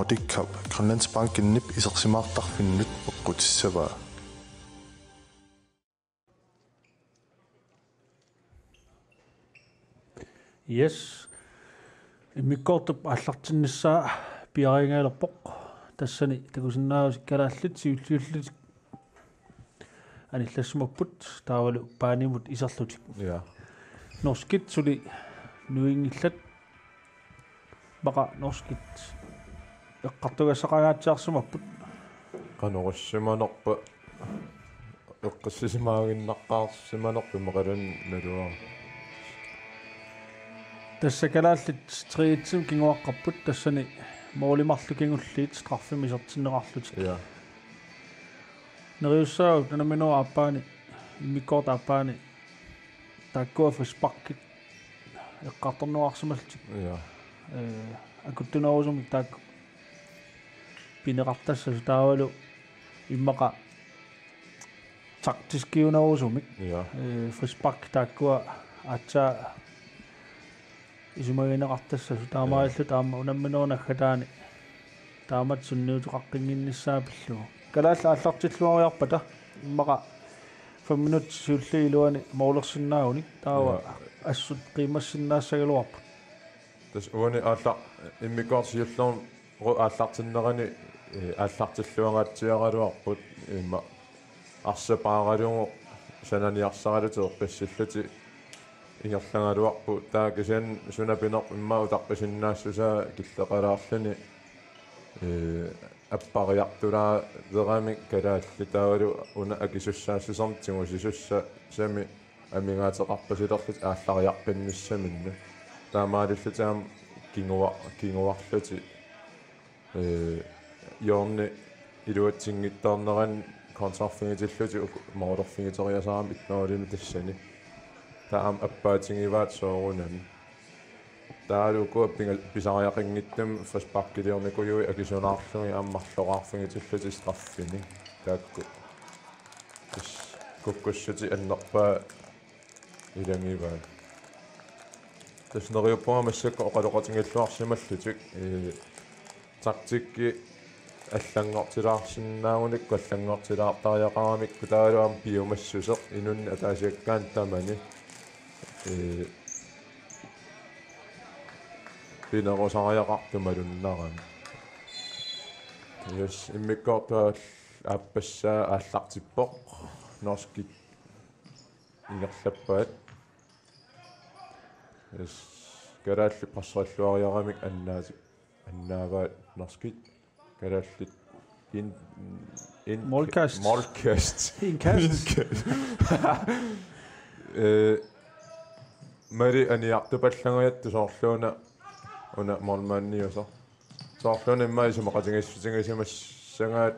Nordic Cup Grønlandsbanken nip isarsimaartarfinnut peqqutissavaa. Yes. Imikkortup аллартиннissaa piariingaalerpoq tassani takusinnaarus kalaallit siulliullit anillassumapput taavalu paanimut isarlutik. Ja. Norskit suli nuingillat baqa norskit eqqartugassaqagaatiarsumapput qanorussumanerpa eqqassisimaagиннаққаарsimanerpu meqalun nalua. Tässä kalaallit triitsim kinguaqqarput tassani moolimarlu kingulliit straffimisartinneqarlutik. Ja. Neriussaau tanamino appaani imikkoorta appaani taakkua frisparkit eqqartornuarsumaltik. Ja. Akuttunoorusumik taakku pineqartassasu taavalu immaqa taktiskiunoorusumik. Ja. Frispark taakkua atsaa isumagineqartassasu taamaallu taama unamminoornaggataani taamat sunniutuqaqqinginnissaapillu kalaalla аллартиллуариарпата иммаqa 5 minut сиуллиилуани моолерсиннаагуни таава ассут қимассиннаассагалуарпут тас уани аалла иммиккоорсиуллуун ааллартиннерани ааллартиллуангаатсиаралуарпут имма арсапааралугу сананиарсаралутеэ пассиллути ингерлангалуарпу таакисиан сунапинеқ иммау таққисиннаассусаа киллеқалаарлани аппариартулаа верамик калаалли таавалу уна акисуссаассусарнтигу сисусса сами амингаатеқарпасилерлут ааллариарпиннссаминна таамаалиллутаам кингуарлути йорни илуатсингиттаарнеран консарфингитиллути моолерфингитериасаарам итнералими тассани таам аппаатингиваат соорунани таалуку писариақингиттам фаспаркилиорникуйуи акисунаарлуги ааммарлоқарфингитиллути страффини таакку куккуссути аннерпаа илангиваа таснериуппуамассакка оқалоқатингиллуарсималлутик тактикки аллангортилаарсиннаагуник аллангортилаартариақарамик таалуам пиумассусеқ инунни атаасиаккаан тамани пинерусариақартумалуннарами yes иммиккортуа ааппассаа ааллартиппоқ норскит ингерлаппаат yes караалли пассариллуариарамик аннааваат норскит карааллит ин Molkast мари аниартупаллагуятту соорлууна уна мормаанниусо соорлууна иммаисумақатингиссутингисимассангаат